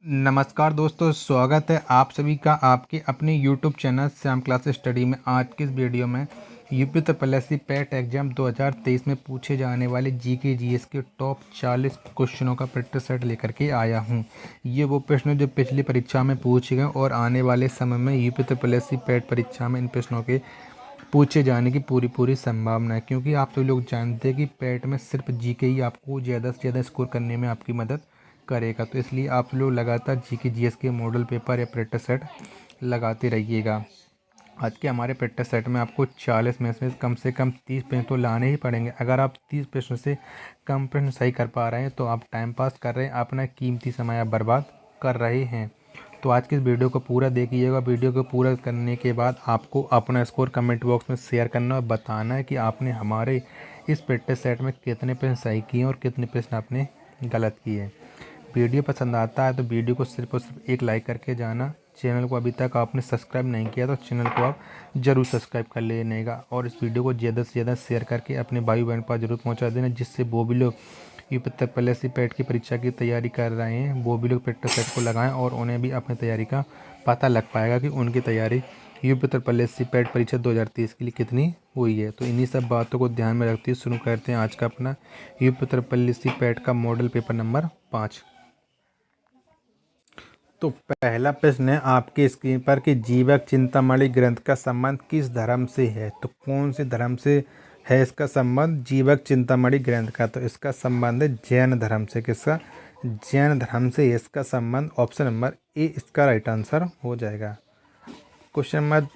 नमस्कार दोस्तों, स्वागत है आप सभी का आपके अपने YouTube channel Shyam class study में। आज की इस वीडियो में यूपी त्रिपल पैट एग्जाम 2023 में पूछे जाने वाले जीके जीएस के टॉप 40 क्वेश्चनों का प्रैक्टिस सेट लेकर के आया हूं। ये वो प्रश्न जो पिछली परीक्षा में पूछे गए और आने वाले समय में यूपी त्रिपल पैट परीक्षा में इन प्रश्नों के पूछे जाने की पूरी संभावना है, क्योंकि आप सभी लोग जानते हैं कि पैट में सिर्फ जीके ही आपको ज़्यादा से ज़्यादा स्कोर करने में आपकी मदद करेगा। तो इसलिए आप लोग लगातार जीके जीएस के मॉडल पेपर या प्रैक्टिस सेट लगाते रहिएगा। आज के हमारे प्रैक्टिस सेट में आपको 40 में से कम 30 प्रश्न तो लाने ही पड़ेंगे। अगर आप 30 प्रश्न से कम प्रश्न सही कर पा रहे हैं तो आप टाइम पास कर रहे हैं, अपना कीमती समय आप बर्बाद कर रहे हैं। तो आज की इस वीडियो को पूरा देखिएगा। वीडियो को पूरा करने के बाद आपको अपना स्कोर कमेंट बॉक्स में शेयर करना और बताना है कि आपने हमारे इस प्रैक्टिस सेट में कितने प्रश्न सही किए और कितने प्रश्न आपने गलत किए। वीडियो पसंद आता है तो वीडियो को सिर्फ और सिर्फ एक लाइक करके जाना। चैनल को अभी तक आपने सब्सक्राइब नहीं किया तो चैनल को आप ज़रूर सब्सक्राइब कर लेनेगा और इस वीडियो को ज़्यादा से ज़्यादा शेयर करके अपने भाई बहन पर जरूर पहुंचा देना, जिससे वो भी लोग यूपी त्रिपल पैट की परीक्षा की तैयारी कर रहे हैं वो भी लोग प्रैक्टिस सेट को लगाएं और उन्हें भी अपनी तैयारी का पता लग पाएगा कि उनकी तैयारी यूपी त्रिपल पैट परीक्षा 2023 के लिए कितनी हुई है। तो इन्हीं सब बातों को ध्यान में रखते हुए शुरू करते हैं आज का अपना यूपी त्रिपल पैट का मॉडल पेपर नंबर 5। तो पहला प्रश्न है आपके स्क्रीन पर कि जीवक चिंतामणि ग्रंथ का संबंध किस धर्म से है। तो कौन से धर्म से है इसका संबंध जीवक चिंतामणि ग्रंथ का? तो इसका संबंध है जैन धर्म से। किसका? जैन धर्म से इसका संबंध। ऑप्शन नंबर ए इसका राइट आंसर हो जाएगा। क्वेश्चन नंबर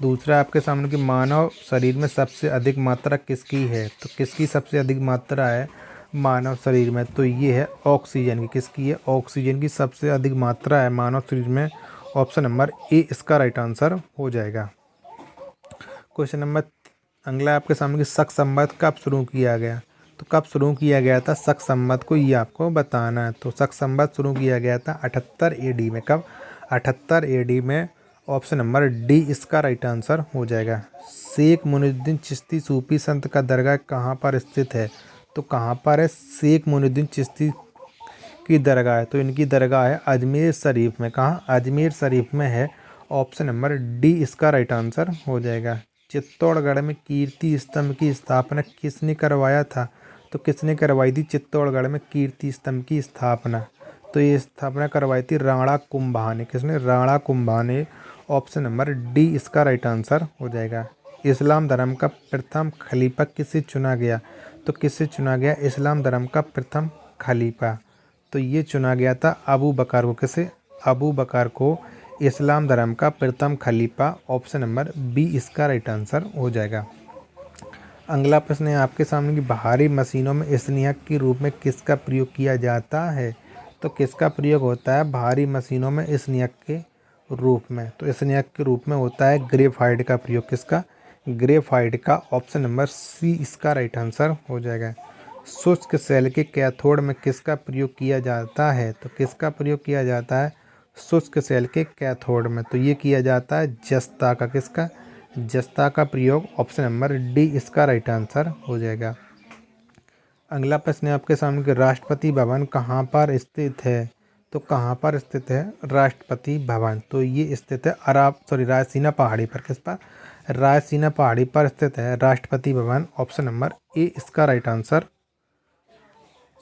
दूसरा आपके सामने कि मानव शरीर में सबसे अधिक मात्रा किसकी है। तो किसकी सबसे अधिक मात्रा है मानव शरीर में? तो ये है ऑक्सीजन की। किसकी है? ऑक्सीजन की सबसे अधिक मात्रा है मानव शरीर में। ऑप्शन नंबर ए इसका राइट आंसर हो जाएगा। क्वेश्चन नंबर अगला आपके सामने कि शक संवत कब शुरू किया गया। तो कब शुरू किया गया था शक संवत को, ये आपको बताना है। तो शक संवत शुरू किया गया था 78 AD में। कब? 78 AD में। ऑप्शन नंबर डी इसका राइट आंसर हो जाएगा। शेख मुइनुद्दीन चिश्ती सूफी संत का दरगाह कहाँ पर स्थित है? तो कहाँ पर है शेख मुइनुद्दीन चिश्ती की दरगाह है? तो इनकी दरगाह है अजमेर शरीफ में। कहाँ? अजमेर शरीफ में है। ऑप्शन नंबर डी इसका राइट आंसर हो जाएगा। चित्तौड़गढ़ में कीर्ति स्तंभ की स्थापना किसने करवाया था? तो किसने करवाई थी चित्तौड़गढ़ में कीर्ति स्तंभ की स्थापना? तो ये स्थापना करवाई थी राणा कुंभा ने। किसने? राणा कुंभा ने। ऑप्शन नंबर डी इसका राइट आंसर हो जाएगा। इस्लाम धर्म का प्रथम खलीफा किसे चुना गया? तो किससे चुना गया इस्लाम धर्म का प्रथम खलीफा? तो ये चुना गया था अबू बकर को। किसे? अबू बकर को इस्लाम धर्म का प्रथम खलीफा। ऑप्शन नंबर बी इसका राइट आंसर हो जाएगा। अगला प्रश्न है आपके सामने कि भारी मशीनों में स्नेहक के रूप में किसका प्रयोग किया जाता है? तो किसका प्रयोग होता है भारी मशीनों में स्नेहक के रूप में? तो स्नेहक के रूप में होता है ग्रेफाइट का प्रयोग। किसका? ग्रेफाइट का। ऑप्शन नंबर सी इसका राइट आंसर हो जाएगा। शुष्क सेल के कैथोड में किसका प्रयोग किया जाता है? तो किसका प्रयोग किया जाता है शुष्क सेल के कैथोड में? तो ये किया जाता है जस्ता का। किसका? जस्ता का प्रयोग। ऑप्शन नंबर डी इसका राइट आंसर हो जाएगा। अगला प्रश्न है आपके सामने कि राष्ट्रपति भवन कहाँ पर स्थित है? तो कहाँ पर स्थित है राष्ट्रपति भवन? तो ये स्थित है रायसीना पहाड़ी पर। किस पर? रायसीना पहाड़ी पर स्थित है Rashtrapati Bhavan. Option number A इसका राइट आंसर,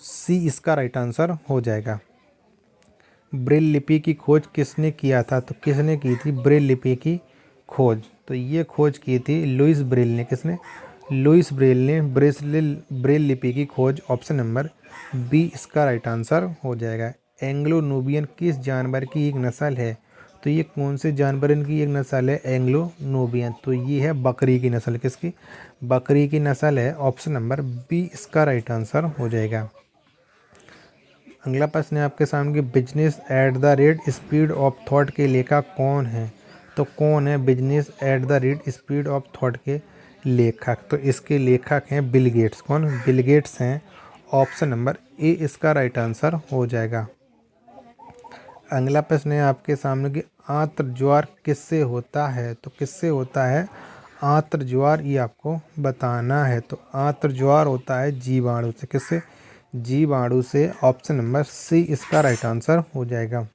सी इसका राइट आंसर हो जाएगा। ब्रेल लिपि की खोज किसने किया था? तो किसने की थी ब्रेल लिपि की खोज? तो ये खोज की थी लुइस ब्रेल ने। किसने? लुइस ब्रेल ने ब्रेल लिपि की खोज। ऑप्शन नंबर बी इसका राइट आंसर हो जाएगा। एंग्लो नूबियन किस जानवर की एक नस्ल है? तो ये कौन से जानवर की एक नस्ल है एंग्लो नूबियन? तो ये है बकरी की नस्ल। किसकी? बकरी की नस्ल है। ऑप्शन नंबर बी इसका राइट आंसर हो जाएगा। अगला प्रश्न है आपके सामने कि business at the rate speed of thought के लेखक कौन है? तो कौन है business at the rate speed of thought के लेखक? तो इसके लेखक हैं बिल गेट्स। कौन? बिल गेट्स हैं। ऑप्शन नंबर ए इसका राइट आंसर हो जाएगा। अगला प्रश्न है आपके सामने कि आंत्र ज्वार किससे होता है? तो किससे होता है आंत्र ज्वार, ये आपको बताना है। तो आंत्र ज्वार होता है जीवाणु से। किससे? जीवाणु से। ऑप्शन नंबर सी इसका राइट आंसर हो जाएगा।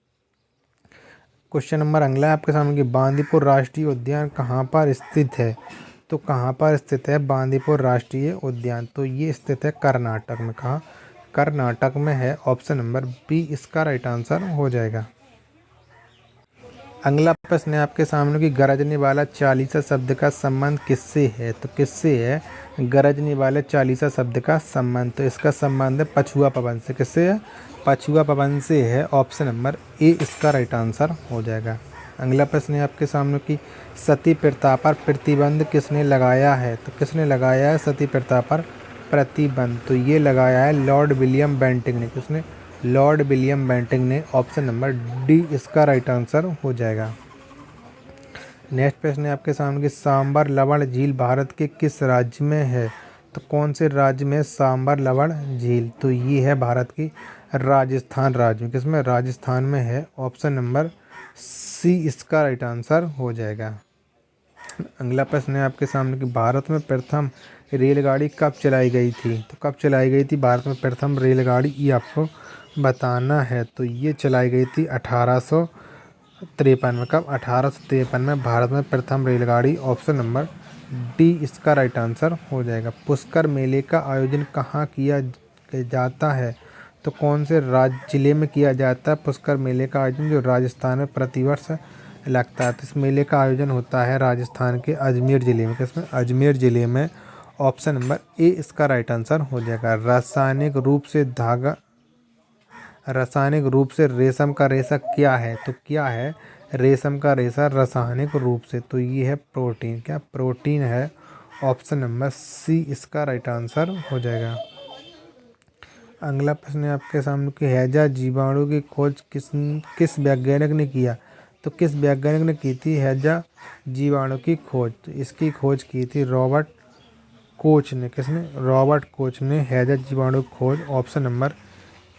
क्वेश्चन नंबर अगला है आपके सामने कि बांदीपुर राष्ट्रीय उद्यान कहाँ पर स्थित है। तो कहाँ पर स्थित है बांदीपुर राष्ट्रीय उद्यान, तो ये स्थित है कर्नाटक में। कहाँ? कर्नाटक में है। ऑप्शन नंबर बी इसका राइट आंसर हो जाएगा। अगला प्रश्न है आपके सामने कि गरजने वाला चालीसा शब्द का संबंध किससे है। तो किससे है गरजने वाले चालीसा शब्द का संबंध? तो इसका संबंध है पछुआ पवन से। किससे है? पछुआ पवन से है। ऑप्शन नंबर ए इसका राइट आंसर हो जाएगा। अगला प्रश्न है आपके सामने कि सती प्रथा पर प्रतिबंध किसने लगाया है। तो किसने लगाया है सती प्रथा पर प्रतिबंध? तो ये लगाया है लॉर्ड विलियम बेंटिंक ने। किसने? लॉर्ड विलियम बेंटिंक ने। ऑप्शन नंबर डी इसका राइट आंसर हो जाएगा। नेक्स्ट प्रश्न है आपके सामने कि सांबर लवण झील भारत के किस राज्य में है। तो कौन से राज्य में सांबर लवण झील? तो ये है भारत की राजस्थान राज्य में। किसमें? राजस्थान में है। ऑप्शन नंबर सी इसका राइट आंसर हो जाएगा। अगला प्रश्न है आपके सामने कि भारत में प्रथम रेलगाड़ी कब चलाई गई थी। तो कब चलाई गई थी भारत में प्रथम रेलगाड़ी, ये आपको बताना है। तो ये चलाई गई थी 1853 में। कब? 1853 में भारत में प्रथम रेलगाड़ी। ऑप्शन नंबर डी इसका राइट आंसर हो जाएगा। पुष्कर मेले का आयोजन कहाँ किया जाता है। तो कौन से जिले में किया जाता है पुष्कर मेले का आयोजन, जो राजस्थान में प्रतिवर्ष लगता है। तो इस मेले का आयोजन होता है राजस्थान के अजमेर ज़िले में। किसमें? अजमेर ज़िले में। ऑप्शन नंबर ए इसका राइट आंसर हो जाएगा। रासायनिक रूप से रेशम का रेशा क्या है। तो क्या है रेशम का रेशा रासायनिक रूप से? तो ये है प्रोटीन। क्या? प्रोटीन है। ऑप्शन नंबर सी इसका राइट आंसर हो जाएगा। अगला प्रश्न है आपके सामने कि हैजा जीवाणु की खोज किस वैज्ञानिक ने किया। तो किस वैज्ञानिक ने की थी हैजा जीवाणु की खोज? तो इसकी खोज की थी रॉबर्ट कोच ने। किसने? रॉबर्ट कोच ने हैजा जीवाणु खोज। ऑप्शन नंबर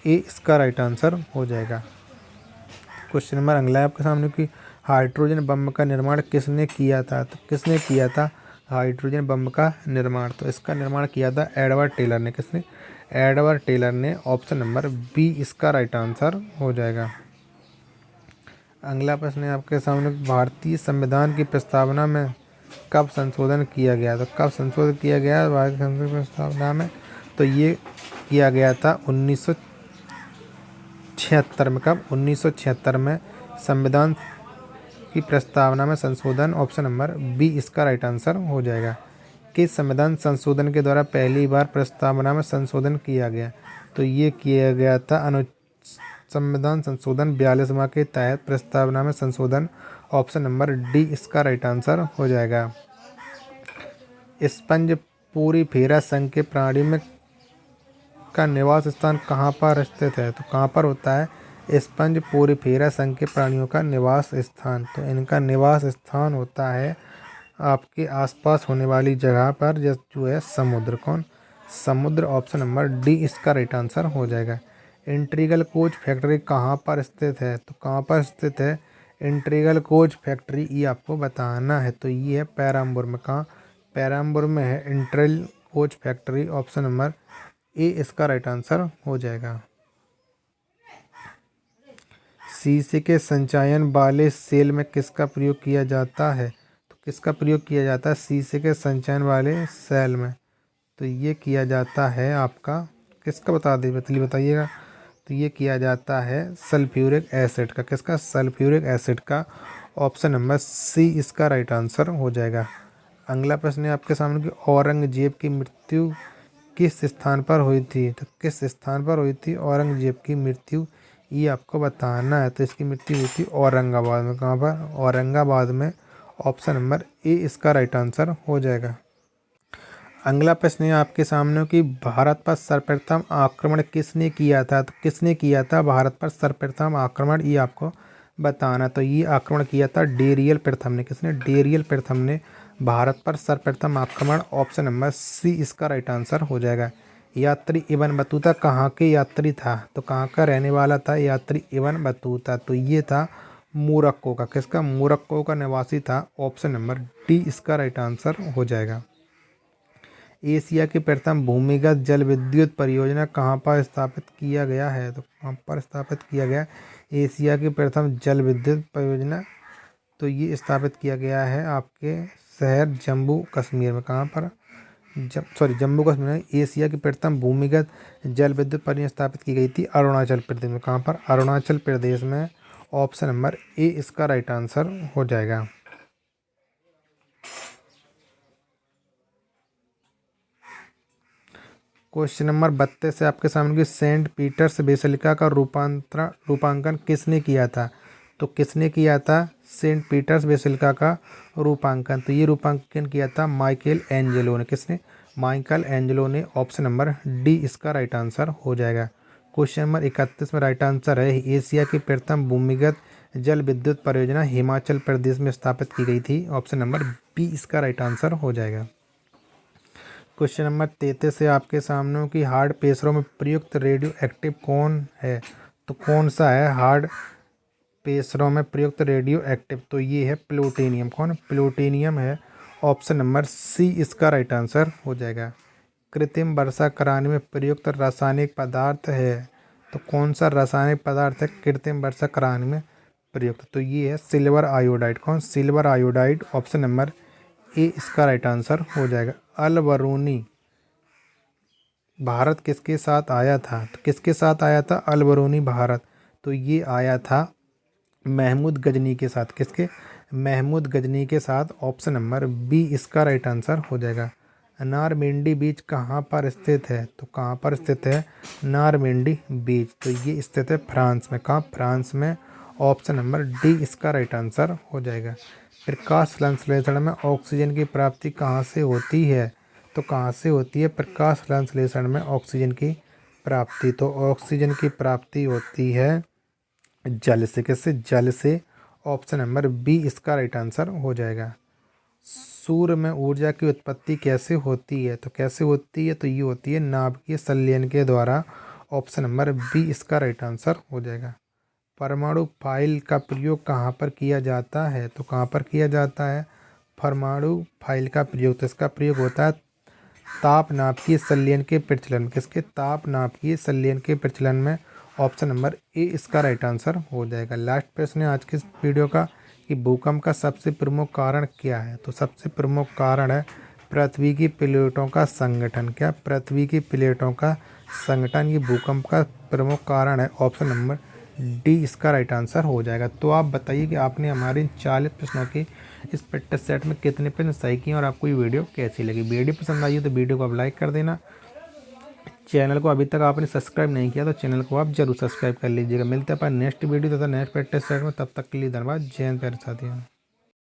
ए इसका राइट आंसर हो जाएगा। क्वेश्चन नंबर अगला है आपके सामने कि हाइड्रोजन बम का निर्माण किसने किया था। तो किसने किया था हाइड्रोजन बम का निर्माण? तो इसका निर्माण किया था एडवर्ड टेलर ने। किसने? एडवर्ड टेलर ने। ऑप्शन नंबर बी इसका राइट आंसर हो जाएगा। अगला प्रश्न है आपके सामने भारतीय संविधान की प्रस्तावना में कब संशोधन किया गया। तो कब संशोधन किया गया भारतीय संविधान की प्रस्तावना में? तो ये किया गया था 1976 में। कब? 1976 में संविधान की प्रस्तावना में संशोधन। ऑप्शन नंबर बी इसका राइट आंसर हो जाएगा। किस संविधान संशोधन के द्वारा पहली बार प्रस्तावना में संशोधन किया गया? तो ये किया गया था संविधान संशोधन 42वां के तहत प्रस्तावना में संशोधन। ऑप्शन नंबर डी इसका राइट आंसर हो जाएगा। स्पंज पूरी फेरा संघ के प्राणी में का निवास स्थान कहाँ पर स्थित है। तो कहाँ पर होता है स्पंज पूरी फेरा संघ के प्राणियों का निवास स्थान? तो इनका निवास स्थान होता है आपके आसपास होने वाली जगह पर, जो है समुद्र। कौन? समुद्र। ऑप्शन नंबर डी इसका राइट आंसर हो जाएगा। इंटीग्रल कोच फैक्ट्री कहाँ पर स्थित है। तो कहाँ पर स्थित है इंटीग्रल कोच फैक्ट्री, ये आपको बताना है। तो ये है पेराम्बूर में। कहाँ? पेराम्बूर में है integral coach factory. Option number A इसका राइट आंसर हो जाएगा। शीशे के संचयन वाले सेल में किसका प्रयोग किया जाता है। तो किसका प्रयोग किया जाता है शीशे के संचयन वाले सेल में? तो ये किया जाता है आपका किसका बता दे बताइएगा। तो ये किया जाता है सल्फ्यूरिक एसिड का। किसका? सल्फ्यूरिक एसिड का। ऑप्शन नंबर सी इसका राइट आंसर हो जाएगा। अगला प्रश्न है आपके सामने कि औरंगजेब की मृत्यु किस स्थान पर हुई थी। तो किस स्थान पर हुई थी औरंगजेब की मृत्यु, ये आपको बताना है। तो इसकी मृत्यु हुई थी औरंगाबाद में। कहाँ पर? औरंगाबाद में। ऑप्शन नंबर ए इसका राइट आंसर हो जाएगा। अगला प्रश्न है आपके सामने कि भारत पर सर्वप्रथम आक्रमण किसने किया था। तो किसने किया था भारत पर सर्वप्रथम आक्रमण, ये आपको बताना। तो ये आक्रमण किया था डेरियल प्रथम ने। किसने? डेरियल प्रथम ने भारत पर सर्वप्रथम आक्रमण। ऑप्शन नंबर सी इसका राइट आंसर हो जाएगा। यात्री इबन बतूता कहाँ के यात्री था। तो कहाँ का रहने वाला था यात्री इबन बतूता? तो ये था मोरक्को का। किसका? मोरक्को का निवासी था। ऑप्शन नंबर डी इसका राइट आंसर हो जाएगा। एशिया की प्रथम भूमिगत जल विद्युत परियोजना कहाँ पर स्थापित किया गया है। तो कहाँ पर स्थापित किया गया? एशिया की प्रथम जल विद्युत परियोजना, तो ये स्थापित किया गया है आपके शहर जम्मू कश्मीर में। कहाँ पर? जम्मू कश्मीर में। एशिया की प्रथम भूमिगत जल विद्युत परियोजना स्थापित की गई थी अरुणाचल प्रदेश में। कहाँ पर? अरुणाचल प्रदेश में। ऑप्शन नंबर ए इसका राइट आंसर हो जाएगा। क्वेश्चन नंबर 32 से आपके सामने की सेंट पीटर्स बेसिलिका का रूपांकन किसने किया था? तो किसने किया था सेंट पीटर्स बेसिलिका का रूपांकन? तो ये रूपांकन किया था माइकल एंजेलो ने। किसने? माइकल एंजेलो ने। ऑप्शन नंबर डी इसका राइट आंसर हो जाएगा। क्वेश्चन नंबर 31 में राइट आंसर है एशिया की प्रथम भूमिगत जल विद्युत परियोजना हिमाचल प्रदेश में स्थापित की गई थी। ऑप्शन नंबर बी इसका राइट आंसर हो जाएगा। क्वेश्चन नंबर 33 से आपके सामने की हार्ड पेशरों में प्रयुक्त रेडियो एक्टिव कौन है? तो कौन सा है हार्ड पेशरों में प्रयुक्त रेडियो एक्टिव? तो ये है प्लूटोनियम। कौन? प्लूटोनियम है। ऑप्शन नंबर सी इसका राइट आंसर हो जाएगा। कृत्रिम वर्षा कराने में प्रयुक्त रासायनिक पदार्थ है, तो कौन सा रासायनिक पदार्थ है कृत्रिम वर्षा कराने में प्रयुक्त? तो ये है सिल्वर आयोडाइड। कौन? Silver iodide. Option number A इसका राइट आंसर हो जाएगा। अल बरूनी भारत किसके साथ आया था? तो किसके साथ आया था अल बरूनी भारत? तो ये आया था महमूद गजनी के साथ। किसके? महमूद गजनी के साथ। ऑप्शन नंबर बी इसका राइट आंसर हो जाएगा। नारमेंडी बीच कहाँ पर स्थित है? तो कहाँ पर स्थित है नारमेंडी बीच? तो ये स्थित है फ्रांस में। कहाँ? फ्रांस में। ऑप्शन नंबर डी इसका राइट आंसर हो जाएगा। प्रकाश संश्लेषण में ऑक्सीजन की प्राप्ति कहाँ से होती है? तो कहाँ से होती है प्रकाश संश्लेषण में ऑक्सीजन की प्राप्ति? तो ऑक्सीजन की प्राप्ति होती है जल से। किससे? जल से। ऑप्शन नंबर बी इसका राइट आंसर हो जाएगा। सूर्य में ऊर्जा की उत्पत्ति कैसे होती है? तो कैसे होती है? तो ये होती है नाभिकीय संलयन के द्वारा। ऑप्शन नंबर बी इसका राइट आंसर हो जाएगा। परमाणु फाइल का प्रयोग कहाँ पर किया जाता है? तो कहाँ पर किया जाता है परमाणु फाइल का प्रयोग? तो इसका प्रयोग होता है ताप नाभिकीय संलयन के प्रचलन में। किसके? ताप नाभिकीय संलयन के प्रचलन में। ऑप्शन नंबर ए इसका राइट आंसर हो जाएगा। लास्ट प्रश्न है आज के इस वीडियो का कि भूकंप का सबसे प्रमुख कारण क्या है? तो सबसे प्रमुख कारण है पृथ्वी की प्लेटों का संगठन। क्या? पृथ्वी की प्लेटों का संगठन ये भूकंप का प्रमुख कारण है। ऑप्शन नंबर डी इसका राइट आंसर हो जाएगा। तो आप बताइए कि आपने हमारे 40 प्रश्नों के इस प्रैक्टिस सेट में कितने प्रश्न सही किए और आपको ये वीडियो कैसी लगी। वीडियो पसंद आई हो तो वीडियो को आप लाइक कर देना। चैनल को अभी तक आपने सब्सक्राइब नहीं किया तो चैनल को आप जरूर सब्सक्राइब कर लीजिएगा। मिलते हैं अपन नेक्स्ट वीडियो तथा नेक्स्ट प्रैक्टिस सेट में। तब तक के लिए धन्यवाद। जय हिंद प्यारे साथियों।